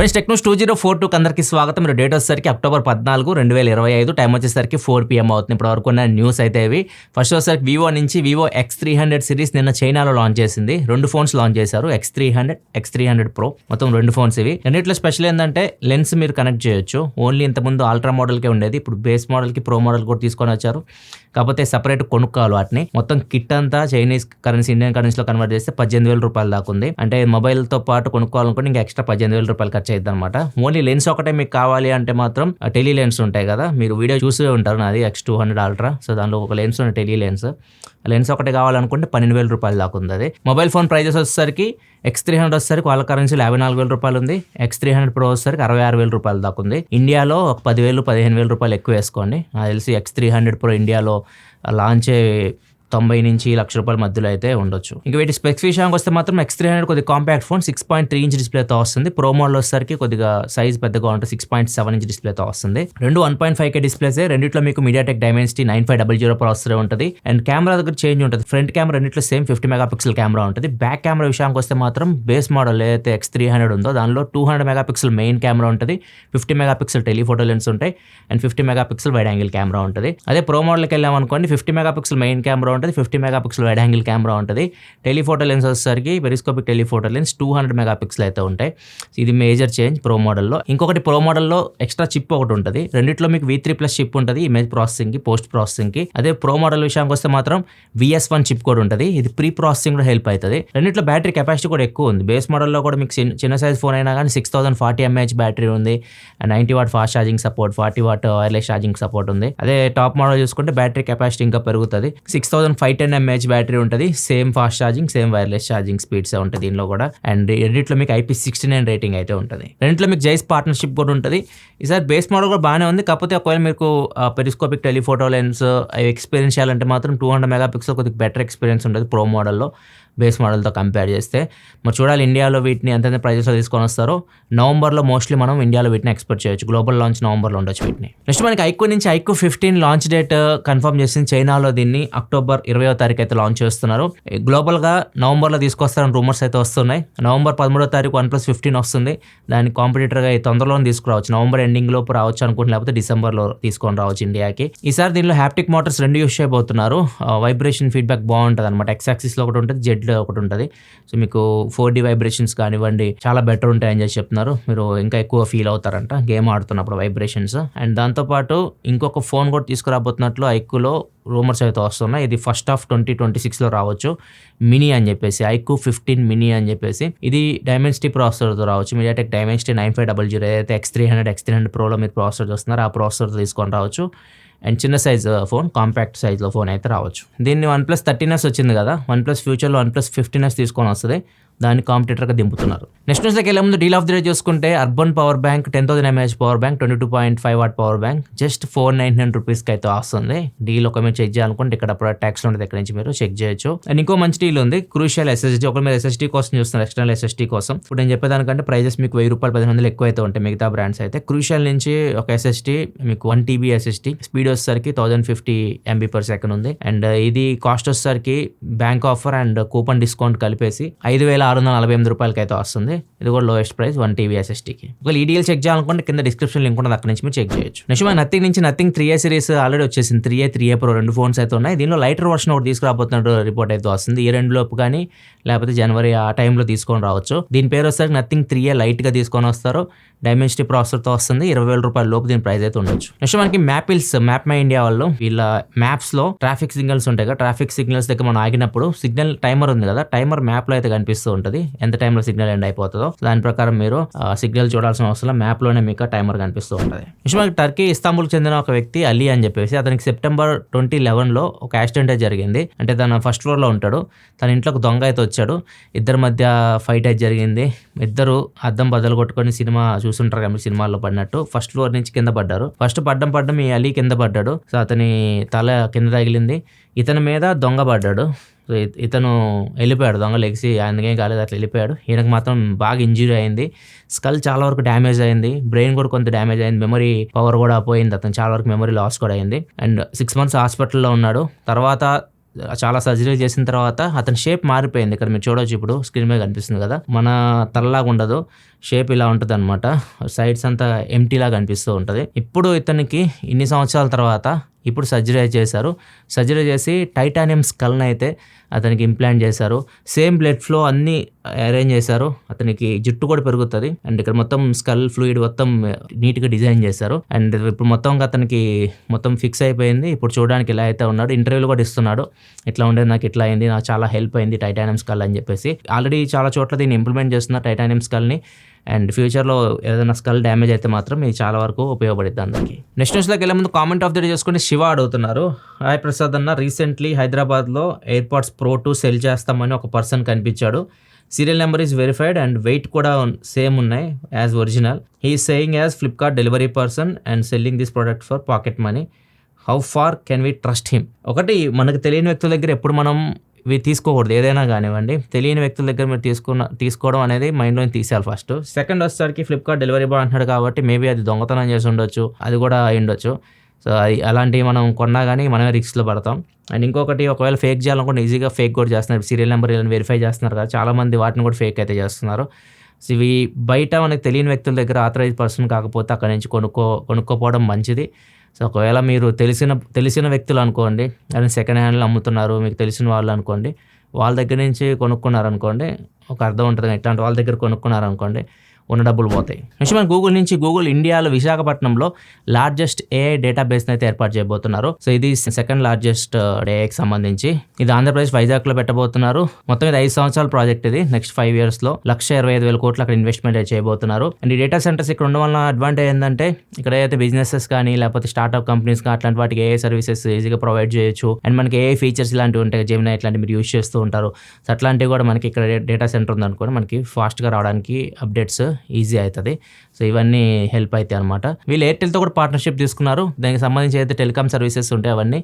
Friends Technos 2042 అందరికీ స్వాగతం. మీరు డేట్ వచ్చేసరికి అక్టోబర్ 14, 2025. టైం వచ్చేసరికి 4 PM అవుతుంది. ఇప్పుడు వరకు ఉన్న న్యూస్ అయితే ఇవి. ఫస్ట్ వచ్చేసరికి వివో నుంచి వివో X300 సిరీస్ నిన్న చైనాలో లాంచ్ చేసింది. 2 ఫోన్స్ లాంచ్ చేశారు, X300, X300 Pro. మొత్తం 2 ఫోన్స్ ఇవి. రెండిట్లో స్పెషల్ ఏంటంటే లెన్స్ మీరు కనెక్ట్ చేయొచ్చు. ఓన్లీ ఇంతకుముందు అల్ట్రా మోడల్కే ఉండేది, ఇప్పుడు బేస్ మోడల్కి ప్రో మోడల్ కూడా తీసుకొని వచ్చారు. కాకపోతే సపరేట్ కొనుక్కోవాలి వాటిని. మొత్తం కిట్ అంతా చైనీస్ కరెన్సీ ఇండియన్ కరెన్సీలో కన్వర్ట్ చేస్తే 18,000 రూపాయలు దాకా ఉంది. అంటే మొబైల్తో పాటు కొనుక్కోవాలనుకుంటే ఇంకా ఎక్స్ట్రా 18,000 రూపాయలు ఖర్చు అవుతుంది అనమాట. ఓన్లీ లెన్స్ ఒకటే మీకు కావాలి అంటే మాత్రం టెలీ లెన్స్ ఉంటాయి కదా, మీరు వీడియో చూసే ఉంటారు నాది X200 అల్ట్రా. సో దానిలో ఒక లెన్స్ ఉంది, టెలీ లెన్స్. లెన్స్ ఒకటే కావాలనుకుంటే 12,000 రూపాయలు దాకా ఉంది అది. మొబైల్ ఫోన్ ప్రైజెస్ వచ్చేసరికి X300 వచ్చేసరికి వాళ్ళ కరెన్సీలో 54,000 రూపాయలు ఉంది. X300 Pro వచ్చేసరికి 66,000 రూపాయలు దాకా ఉంది. ఇండియాలో ఒక 10,000, 15,000 రూపాయలు ఎక్కువ వేసుకోండి. నాకు తెలిసి X300 Pro ఇండియాలో లాంచ్ 90 నుంచి ₹1,00,000 మధ్యలో అయితే ఉండొచ్చు. ఇంకా వీటి స్పెక్స్ విషయానికి వస్తే మాత్రం X300 కొద్దిగా కాంపాక్ట్ ఫోన్, 6.3 ఇంచ్ డిస్ప్లేతో వస్తుంది. ప్రో మోడల్ వచ్చేసరికి కొద్దిగా సైజ్ పెద్దగా ఉంటుంది, 6.7 ఇంచ్ డిస్ప్లేతో వస్తుంది. రెండు 1.5K డిస్ప్లేసే. రెండిట్లో మీకు MediaTek Dimensity 9500 ప్రాసెసర్ ఉంటుంది. అండ్ కెమెరా దగ్గర చేంజ్ ఉంటుంది. ఫ్రంట్ కెమెరా రెండిట్లో సేమ్ 50 మెగాపిక్సెల్ కెమెరా ఉంటుంది. బ్యాక్ కెమెరా విషయానికి వస్తే మాత్రం బేస్ మోడల్ ఏదైతే X300 ఉందో దానిలో 200 మెగాపిక్సెల్ మెయిన్ కెమెరా ఉంటుంది, 50 మెగాపిక్సెల్ టెలిఫోటో లెన్స్ ఉంటాయి, and 50 megapixel wide angle camera ఉంటుంది. అదే ప్రో మోడల్కి వెళ్ళామనుకోండి, 50 మెగాపిక్సెల్ మెయిన్ కెమెరా ఉంటుంది, 50 మెగాపిక్సెల్ వైడ్ యాంగిల్ కెమెరా ఉంటుంది. టెలిఫోటో లెన్స్ వచ్చేసరికి పెరిస్కోపిక్ టెలిఫోటో లెన్స్ 200 మెగాపిక్సెల్ అయితే ఉంటాయి. ఇది మేజర్ చేంజ్ ప్రో మోడల్లో. ఇంకొకటి ప్రో మోడల్లో ఎక్స్ట్రా చిప్ ఒకటి ఉంటుంది. రెండిట్లో మీకు V3+ చిప్ ఉంటుంది, ఇమేజ్ ప్రాసెసింగ్కి, పోస్ట్ ప్రాసెసింగ్కి. అదే ప్రో మోడల్ విషయానికి వస్తే మాత్రం VS1 చిప్ కూడా ఉంటుంది, ఇది ప్రీ ప్రాసెసింగ్ కూడా హెల్ప్ అవుతుంది. రెండిట్లో బ్యాటరీ కెపాసిటీ కూడా ఎక్కువ ఉంది. బేస్ మోడల్లో కూడా మీకు చిన్న సైజ్ ఫోన్ అయినా కానీ 6040 mAh బ్యాటరీ ఉంది, 90 watt fast charging support, 40 what wireless charging support ఉంది. అదే టాప్ మోడల్ చూసుకుంటే బ్యాటరీ కెపాసిటీ ఇంకా పెరుగుతుంది, 6510 mAh బ్యాటరీ ఉంటుంది, same fast charging, same wireless charging speeds ఉంటుంది దీనిలో కూడా. అండ్ రెండిట్లో మీకు IP69 రేటింగ్ అయితే ఉంటుంది. రెండిట్లో మీకు జైస్ పార్ట్నర్షిప్ కూడా ఉంటుంది. ఈసారి బేస్ మోడల్ కూడా బాగానే ఉంది, కాకపోతే ఒకవేళ మీకు పెరిస్కోపిక్ టెలిఫోటో లెన్స్ ఎక్స్పీరియన్స్ చేయాలంటే మాత్రం 200 మెగాపిక్సెల్ కొద్దిగా బెటర్ ఎక్స్పీరియన్స్ ఉంటుంది ప్రో మోడల్లో బేస్ మోడల్తో కంపేర్ చేస్తే. మరి చూడాలి ఇండియాలో వీటిని ఎంత ప్రైజెస్లో తీసుకొని వస్తారో. నవంబర్లో మోస్ట్లీ మనం ఇండియాలో వీటిని ఎక్స్పెక్ట్ చేయొచ్చు. గ్లోబల్ లాంచ్ నవంబర్లో ఉండొచ్చు వీటిని. నెక్స్ట్ మనకి ఐక్యూ నుంచి ఐక్యూ 15 లాంచ్ డేట్ కన్ఫర్మ్ చేసింది. చైనాలో దీన్ని అక్టోబర్ 20వ తారీఖు అయితే లాంచ్ చేస్తున్నారు. గ్లోబల్గా నవంబర్లో తీసుకొస్తారని రూమర్స్ అయితే వస్తున్నాయి. నవంబర్ 13వ తారీఖు OnePlus 15 వస్తుంది. దాని కాంపిటీటర్గా తొందరలోనే తీసుకురావచ్చు, నవంబర్ ఎండింగ్ లోపు రావచ్చు అనుకుంటున్నా, లేకపోతే డిసెంబర్లో తీసుకొని రావచ్చు ఇండియాకి. ఈసారి దీనిలో హ్యాప్టిక్ మోటార్స్ 2 యూస్ చేయబోతున్నారు. వైబ్రేషన్ ఫీడ్బ్యాక్ బాగుంటుంది అనమాట. X-యాక్సిస్లో ఒకటి ఉంటుంది, జెడ్ ఒకటి ఉంటుంది. సో మీకు 4D వైబ్రేషన్స్ కానివ్వండి చాలా బెటర్ ఉంటాయని చెప్పి చెప్తున్నారు. మీరు ఇంకా ఎక్కువ ఫీల్ అవుతారంట గేమ్ ఆడుతున్నప్పుడు వైబ్రేషన్స్. అండ్ దాంతోపాటు ఇంకొక ఫోన్ కూడా తీసుకురాబోతున్నట్లు ఐక్యూలో రూమర్స్ అయితే వస్తున్నాయి. ఇది ఫస్ట్ హాఫ్ 2026లో రావచ్చు, మినీ అని చెప్పేసి, ఐక్యూ 15 మినీ అని చెప్పేసి. ఇది Dimensity ప్రాసెసర్తో రావచ్చు, MediaTek Dimensity 9500 ఏదైతే X300 Proలో మీరు ప్రాసెసర్ చూస్తున్నారో ఆ ప్రాసెసర్తో తీసుకొని రావచ్చు. అండ్ చిన్న సైజ్ ఫోన్, కాంపాక్ట్ సైజ్లో ఫోన్ అయితే రావచ్చు. దీన్ని OnePlus 13s వచ్చింది కదా, OnePlus ఫ్యూచర్లో OnePlus 15s తీసుకొని వస్తుంది, దాన్ని కాంపిటీటర్గా దింపుతున్నారు. నెక్స్ట్ న్యూస్లోకి వెళ్ళే ముందు డీల్ ఆఫ్ ది డే చూసుకుంటే urban power bank 10,000 mAh power bank, 22.5 watt power bank just 499 రూపీస్కి అయితే వస్తుంది. డీల్ ఒక మీరు చెక్ చేయాలనుకుంటే ఇక్కడ ట్యాక్స్ ఉంటుంది, ఇక్కడ నుంచి మీరు చెక్ చేయొచ్చు. అండ్ ఇంకో మంచి డీల్ ఉంది, క్రూషియల్ SSD. ఒక మీరు SSD కోసం చూస్తున్నారు, ఎక్స్టర్నల్ SSD కోసం. ఇప్పుడు నేను చెప్పేదానికంటే ప్రైజెస్ మీకు ₹1,000, ₹1,500 ఎక్కువ అయితే ఉంటాయి మిగతా బ్రాండ్స్ అయితే. క్రూషియల్ నుంచి ఒక SSD మీకు 1 TB SSD, స్పీడ్ వచ్చేసరికి 1050 MB/s ఉంది. అండ్ ఇది కాస్ట్ వచ్చేసరికి bank offer and coupon discount కలిపేసి ₹5,648 అయితే వస్తుంది. ఇది కూడా లోయెస్ట్ ప్రైస్ 1 TB SSDకి. ఒకవేళ ఈ డీల్ చెక్ చేయాలనుకుంటే కింద డిస్క్రిప్షన్ లింక్ ఉంటుంది, అక్కడ నుంచి మీరు చెక్ చేయొచ్చు. నెక్స్ట్ మన నథింగ్ నుంచి నథింగ్ 3A సిరీస్ ఆల్రెడీ వచ్చేసింది. 3A, 3A Pro 2 ఫోన్స్ అయితే ఉన్నాయి. దీనిలో లైటర్ వర్షన్ ఒకటి తీసుకురాబోతున్నట్టు రిపోర్ట్ అయితే వస్తుంది. ఈ 2 లోపు కానీ లేకపోతే జనవరి ఆ టైంలో తీసుకొని రావచ్చు. దీని పేరు వచ్చేసరికి నథింగ్ 3A లైట్గా తీసుకొని వస్తారు. Dimensity ప్రాసెసర్తో వస్తుంది. ₹20,000 లోపు దీని ప్రైస్ అయితే ఉండొచ్చు. నెక్స్ట్ మనకి మ్యాప్ మై ఇండియా వాళ్ళు వీళ్ళ మ్యాప్స్లో ట్రాఫిక్ సిగ్నల్స్ ఉంటాయి కదా, ట్రాఫిక్ సిగ్నల్స్ దగ్గర మనం ఆగినప్పుడు సిగ్నల్ టైమర్ ఉంది కదా, టైమర్ మ్యాప్లో అయితే కనిపిస్తూ ఉంటుంది ఎంత టైంలో సిగ్నల్ ఎండ్ అయిపోతుందో. దాని ప్రకారం మీరు సిగ్నల్ చూడాల్సిన అవసరం, మ్యాప్లోనే మీకు టైమర్ కనిపిస్తూ ఉంటుంది. నెక్స్ట్ మనకి టర్కీ ఇస్తాంబుల్కి చెందిన ఒక వ్యక్తి అలీ అని చెప్పేసి, అతనికి సెప్టెంబర్ 2011లో ఒక యాక్సిడెంట్ అయితే జరిగింది. అంటే తన ఫస్ట్ ఫ్లోర్లో ఉంటాడు, తన ఇంట్లోకి దొంగ అయితే వచ్చాడు, ఇద్దరి మధ్య ఫైట్ అయితే జరిగింది. ఇద్దరు అద్దం బద్దలు కొట్టుకొని సినిమా చూస్తుంటారు కదా సినిమాల్లో పడినట్టు ఫస్ట్ ఫ్లోర్ నుంచి కింద పడ్డారు. ఫస్ట్ పడ్డం ఈ అలీ కింద పడ్డాడు. సో అతని తల కింద తగిలింది, ఇతని మీద దొంగ పడ్డాడు. సో ఇతను వెళ్ళిపోయాడు, దొంగ లెగిసి ఆయనకేం కాలేదు అట్లా వెళ్ళిపోయాడు. ఈయనకు మాత్రం బాగా ఇంజురీ అయింది, స్కల్ చాలా వరకు డ్యామేజ్ అయింది, బ్రెయిన్ కూడా కొంత డ్యామేజ్ అయింది, మెమరీ పవర్ కూడా పోయింది, అతను చాలా వరకు మెమరీ లాస్ కూడా అయింది. అండ్ 6 months హాస్పిటల్లో ఉన్నాడు. తర్వాత చాలా సర్జరీ చేసిన తర్వాత అతని షేప్ మారిపోయింది. ఇక్కడ మీరు చూడవచ్చు, ఇప్పుడు స్క్రీన్ మీద కనిపిస్తుంది కదా, మన తలలాగా ఉండదు, షేప్ ఇలా ఉంటుంది అనమాట. సైడ్స్ అంతా ఎంటీ లాగా అనిపిస్తూ ఉంటుంది. ఇప్పుడు ఇతనికి ఇన్ని సంవత్సరాల తర్వాత ఇప్పుడు సర్జరీ చేశారు. సర్జరీ చేసి టైటానియం స్కల్ని అయితే అతనికి ఇంప్లాంట్ చేశారు. సేమ్ బ్లడ్ ఫ్లో అన్నీ అరేంజ్ చేశారు. అతనికి జుట్టు కూడా పెరుగుతుంది. అండ్ ఇక్కడ మొత్తం స్కల్ ఫ్లూయిడ్ మొత్తం నీట్గా డిజైన్ చేశారు. అండ్ ఇప్పుడు మొత్తం అతనికి మొత్తం ఫిక్స్ అయిపోయింది. ఇప్పుడు చూడడానికి ఇలా అయితే ఉన్నాడు. ఇంటర్వ్యూలు కూడా ఇస్తున్నాడు. ఇట్లా ఉండేది, నాకు ఇట్లా అయింది, నాకు చాలా హెల్ప్ అయింది టైటానియం స్కల్ అని చెప్పేసి. ఆల్రెడీ చాలా చోట్ల దీన్ని ఇంప్లిమెంట్ చేస్తున్నారు టైటానియం స్కల్ని. అండ్ ఫ్యూచర్లో ఏదైనా స్కల్ డ్యామేజ్ అయితే మాత్రం ఇది చాలా వరకు ఉపయోగపడుతుంది అందరికి. నెక్స్ట్ న్యూస్లోకి వెళ్ళే ముందు కామెంట్ ఆఫ్ ది డే చేసుకుని శివ అడుగుతున్నారు. హాయ్ ప్రసాద్ అన్న, రీసెంట్లీ హైదరాబాద్లో ఎయిర్పాడ్స్ ప్రో 2 సెల్ చేస్తామని ఒక పర్సన్ కనిపించాడు. Serial number is verified and weight కూడా సేమ్ ఉన్నాయి as original. He is saying as Flipkart delivery person and selling this product for pocket money. How far can we trust him? ఒకటి, మనకు తెలియని వ్యక్తుల దగ్గర ఎప్పుడు మనం ఇవి తీసుకోకూడదు. ఏదైనా కానివ్వండి, తెలియని వ్యక్తుల దగ్గర మీరు తీసుకోవడం అనేది మైండ్లో తీసేయాలి ఫస్ట్. సెకండ్ వచ్చేసరికి ఫ్లిప్కార్ట్ డెలివరీ బాయ్ అంటున్నాడు కాబట్టి మేబీ అది దొంగతనం చేసి ఉండొచ్చు, అది కూడా అయి ఉండొచ్చు. సో అది అలాంటివి మనం కొన్నా కానీ మనమే రిస్క్లో పడతాం. అండ్ ఇంకొకటి, ఒకవేళ ఫేక్ చేయాలనుకుంటే ఈజీగా ఫేక్ కూడా చేస్తున్నారు. సీరియల్ నెంబర్ వెరిఫై చేస్తున్నారు కదా, చాలామంది వాటిని కూడా ఫేక్ అయితే చేస్తున్నారు. సో ఇవి బయట మనకు తెలియని వ్యక్తుల దగ్గర ఆథరైజ్ పర్సన్ కాకపోతే అక్కడి నుంచి కొనుక్కోపోవడం మంచిది. సో ఒకవేళ మీరు తెలిసిన వ్యక్తులు అనుకోండి, అది సెకండ్ హ్యాండ్లో అమ్ముతున్నారు, మీకు తెలిసిన వాళ్ళు అనుకోండి, వాళ్ళ దగ్గర నుంచి కొనుక్కున్నారనుకోండి, ఒక అర్థం ఉంటుంది. ఇట్లాంటి వాళ్ళ దగ్గర కొనుక్కున్నారనుకోండి, ఉన్న డబ్బులు పోతాయి. నెక్స్ట్ మన గూగుల్ ఇండియాలో విశాఖపట్నంలో లార్జెస్ట్ ఏఐ డేటాబేస్ని అయితే ఏర్పాటు చేయబోతున్నారు. సో ఇది సెకండ్ లార్జెస్ట్ ఏఐకి సంబంధించి. ఇది ఆంధ్రప్రదేశ్ వైజాగ్లో పెట్టబోతున్నారు. మొత్తం ఇది 5 సంవత్సరాల ప్రాజెక్ట్. ఇది నెక్స్ట్ 5 yearsలో 1,25,000 కోట్లు అక్కడ ఇన్వెస్ట్మెంట్ అయితే చేయబోతున్నారు. అండ్ ఈ డేటా సెంటర్స్ ఇక్కడ ఉండడం వల్ల అడ్వాంటేజ్ ఏంటంటే, ఇక్కడ అయితే బిజినెసెస్ కానీ లేకపోతే స్టార్ట్అప్ కంపెనీస్ కానీ అట్లాంటి వాటికి ఏఐ సర్వీసెస్ ఈజీగా ప్రొవైడ్ చేయొచ్చు. అండ్ మనకి ఏఐ ఫీచర్స్ ఇలాంటివి ఉంటాయి, జెమినీ ఇట్లాంటివి మీరు యూజ్ చేస్తూ ఉంటారు. సో అట్లాంటివి కూడా మనకి ఇక్కడ డేటా సెంటర్ ఉందనుకోండి, మనకి ఫాస్ట్గా రావడానికి అప్డేట్స్ ఈజీ అవుతుంది. సో ఇవన్నీ హెల్ప్ అవుతాయి అనమాట. వీళ్ళు ఎయిర్టెల్తో కూడా పార్ట్నర్షిప్ తీసుకున్నారు. దానికి సంబంధించి అయితే టెలికామ్ సర్వీసెస్ ఉంటాయి, అవన్నీ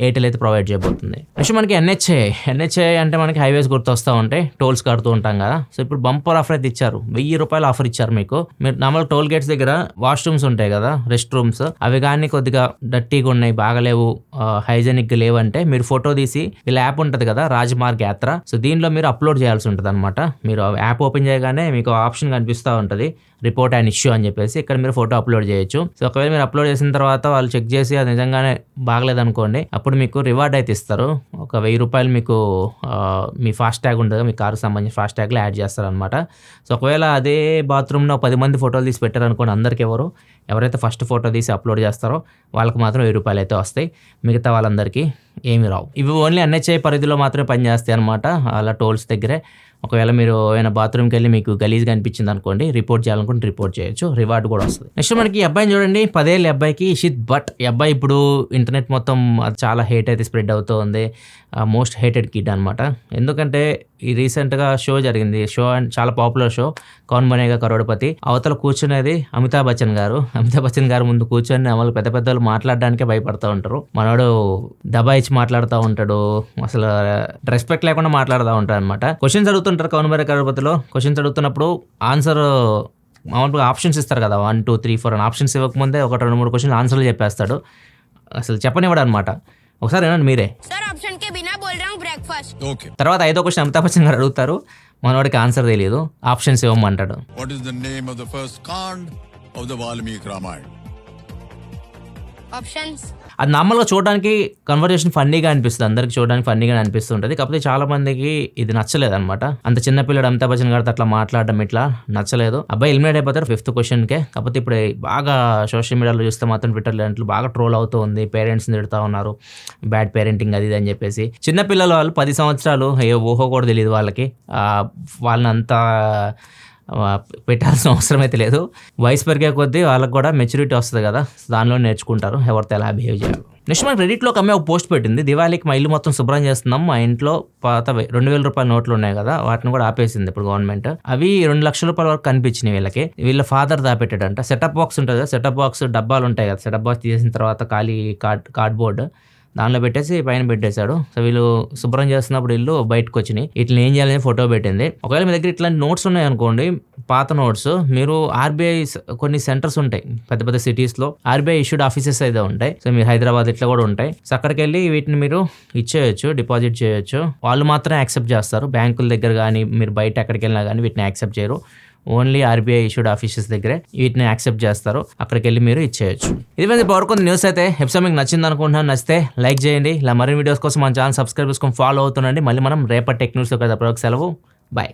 ఎయిర్టెల్ అయితే ప్రొవైడ్ చేయబోతుంది. నెక్స్ట్ మనకి ఎన్హెచ్ఏ అంటే మనకి హైవేస్ గుర్తొస్తూ ఉంటాయి, టోల్స్ కడుతూ ఉంటాం కదా. సో ఇప్పుడు బంపర్ ఆఫర్ అయితే ఇచ్చారు. 1,000 రూపాయలు ఆఫర్ ఇచ్చారు మీకు. మీరు నార్మల్ టోల్ గేట్స్ దగ్గర వాష్రూమ్స్ ఉంటాయి కదా, రెస్ట్ రూమ్స్, అవి కానీ కొద్దిగా డర్టీగా ఉన్నాయి, బాగలేవు, హైజెనిక్గా లేవంటే మీరు ఫోటో తీసి వీళ్ళ యాప్ ఉంటుంది కదా, రాజమార్గ్ యాత్ర. సో దీనిలో మీరు అప్లోడ్ చేయాల్సి ఉంటుంది అనమాట. మీరు యాప్ ఓపెన్ చేయగానే మీకు ఆప్షన్ కనిపిస్తూ ఉంటుంది, రిపోర్ట్ అండ్ ఇష్యూ అని చెప్పేసి. ఇక్కడ మీరు ఫోటో అప్లోడ్ చేయొచ్చు. సో ఒకవేళ మీరు అప్లోడ్ చేసిన తర్వాత వాళ్ళు చెక్ చేసి అది నిజంగానే బాగలేదనుకోండి, అప్పుడు మీకు రివార్డ్ అయితే ఇస్తారు. ఒక 1,000 రూపాయలు మీకు మీ ఫాస్ట్ ట్యాగ్ ఉంటుంది, మీ కారుకి సంబంధించి ఫాస్ట్ ట్యాగ్లో యాడ్ చేస్తారనమాట. సో ఒకవేళ అదే బాత్రూమ్లో 10 మంది ఫోటోలు తీసి పెట్టారనుకోండి, అందరికి ఎవరైతే ఫస్ట్ ఫోటో తీసి అప్లోడ్ చేస్తారో వాళ్ళకి మాత్రం 1,000 రూపాయలు అయితే వస్తాయి, మిగతా వాళ్ళందరికీ ఏమి రావు. ఇవి ఓన్లీ ఎన్హెచ్ఐ పరిధిలో మాత్రమే పనిచేస్తాయి అనమాట, అలా టోల్స్ దగ్గరే. ఒకవేళ మీరు ఏమైనా బాత్రూమ్కి వెళ్ళి మీకు గలీజ్గా అనిపించింది అనుకోండి, రిపోర్ట్ చేయాలనుకుంటే రిపోర్ట్ చేయొచ్చు, రివార్డ్ కూడా వస్తుంది. నెక్స్ట్ మనకి ఈ అబ్బాయిని చూడండి, 10 ఏళ్ళ అబ్బాయికి ఇషిత్ భట్. ఈ అబ్బాయి ఇప్పుడు ఇంటర్నెట్ మొత్తం చాలా హేట్ అయితే స్ప్రెడ్ అవుతూ ఉంది. మోస్ట్ హేటెడ్ కిడ్ అనమాట. ఎందుకంటే ఈ రీసెంట్గా షో జరిగింది, షో అండ్ చాలా పాపులర్ షో, కౌన్ బనేగా కరోడ్పతి. అవతల కూర్చునేది అమితాబ్ బచ్చన్ గారు ముందు కూర్చొని వాళ్ళు పెద్ద పెద్దలు మాట్లాడడానికే భయపడుతూ ఉంటారు. మనోడు దబాయిచ్చి మాట్లాడుతూ ఉంటాడు, అసలు రెస్పెక్ట్ లేకుండా మాట్లాడుతూ ఉంటాడు అనమాట. క్వశ్చన్స్ అడుగుతుంటారు కౌన్ బనేగా కరోడ్పతిలో. క్వశ్చన్స్ అడుగుతున్నప్పుడు ఆన్సర్ మామూలుగా ఆప్షన్స్ ఇస్తారు కదా, 1 2 3 4 అని. ఆప్షన్స్ ఇవ్వకముందే 1 2 3 క్వశ్చన్లు ఆన్సర్లు చెప్పేస్తాడు, అసలు చెప్పనివ్వడు అనమాట. ఒకసారి ఏనండి మీరే. తర్వాత 5వ క్వశ్చన్ అమితాబ్ బచ్చన్ గారు అడుగుతారు, మనవాడికి ఆన్సర్ తెలియదు, options ఇవ్వమంటాడు. What is the name of the first kand of the Valmiki Ramayana? Options. అది నార్మల్గా చూడడానికి కన్వర్జేషన్ ఫన్నీగా అనిపిస్తుంది, అందరికి చూడడానికి ఫన్నీగా అనిపిస్తుంటుంది. కాకపోతే చాలా మందికి ఇది నచ్చలేదు అనమాట. అంత చిన్న పిల్లడు అమితాబ్ బచ్చన్ గారితో అట్లా మాట్లాడడం ఇట్లా నచ్చలేదు. అబ్బాయి ఎలిమినేట్ అయిపోతారు 5th క్వశ్చన్కే. కాకపోతే ఇప్పుడు బాగా సోషల్ మీడియాలో చూస్తే మాత్రం ట్విట్టర్లో అంటూ బాగా ట్రోల్ అవుతూ ఉంది, పేరెంట్స్ని తిడుతూ ఉన్నారు, బ్యాడ్ పేరెంటింగ్ అది ఇది అని చెప్పేసి. చిన్నపిల్లలు వాళ్ళు 10 సంవత్సరాలు, ఊహో కూడా తెలియదు వాళ్ళకి, వాళ్ళని అంతా పెట్టాల్సిన అవసరం అయితే లేదు. వయసు పెరిగే కొద్దీ వాళ్ళకి కూడా మెచ్యూరిటీ వస్తుంది కదా, దానిలో నేర్చుకుంటారు ఎవరితో ఎలా బిహేవ్ చేయాలి. నెక్స్ట్ మనకి రెడిట్లో ఒక అమ్మాయి ఒక పోస్ట్ పెట్టింది, దివాళీకి మా ఇల్లు మొత్తం శుభ్రం చేస్తున్నాం, మా ఇంట్లో పాత 2,000 రూపాయల నోట్లు ఉన్నాయి కదా, వాటిని కూడా ఆపేసింది ఇప్పుడు గవర్నమెంట్. అవి 2 లక్షల రూపాయల వరకు కనిపించినాయి వీళ్ళకి. వీళ్ళ ఫాదర్ దాపెట్టాడంట. సెటప్ బాక్స్ ఉంటుంది కదా, సెటప్ బాక్స్ డబ్బాలు ఉంటాయి కదా, సెటప్ బాక్స్ తీసిన తర్వాత ఖాళీ కార్డ్బోర్డ్ దానిలో పెట్టేసి పైన పెట్టేశాడు. సో వీళ్ళు శుభ్రం చేస్తున్నప్పుడు ఇల్లు బయటకు వచ్చినాయి. ఇట్లా ఏం చేయాలని ఫోటో పెట్టింది. ఒకవేళ మీ దగ్గర ఇట్లాంటి నోట్స్ ఉన్నాయనుకోండి, పాత నోట్స్, మీరు ఆర్బీఐ కొన్ని సెంటర్స్ ఉంటాయి పెద్ద పెద్ద సిటీస్లో, ఆర్బీఐ ఇష్యూడ్ ఆఫీసెస్ అయితే ఉంటాయి. సో మీరు హైదరాబాద్ ఇట్లా కూడా ఉంటాయి. సో అక్కడికి వెళ్ళి వీటిని మీరు ఇచ్చేయచ్చు, డిపాజిట్ చేయొచ్చు. వాళ్ళు మాత్రమే యాక్సెప్ట్ చేస్తారు. బ్యాంకుల దగ్గర కానీ మీరు బయట ఎక్కడికి వెళ్ళినా కానీ వీటిని యాక్సెప్ట్ చేయరు. ఓన్లీ ఆర్బీఐ ఇష్యూడ్ ఆఫీసెస్ దగ్గరే వీటిని యాక్సెప్ట్ చేస్తారు. అక్కడికి వెళ్ళి మీరు ఇచ్చేయచ్చు. ఇది ఫ్రెండ్స్ ఇప్పుడు వరకు న్యూస్ అయితే. ఎపిసోడ్ మీకు నచ్చింది అనుకుంటున్నాను. నచ్చితే లైక్ చేయండి. ఇలా మరిన్ని వీడియోస్ కోసం మన ఛానల్ సబ్స్క్రైబ్ చేసుకొని ఫాలో అవుతుండండి. మళ్ళీ మనం రేపటి టెక్ న్యూస్లో కదా. సెలవు. బాయ్.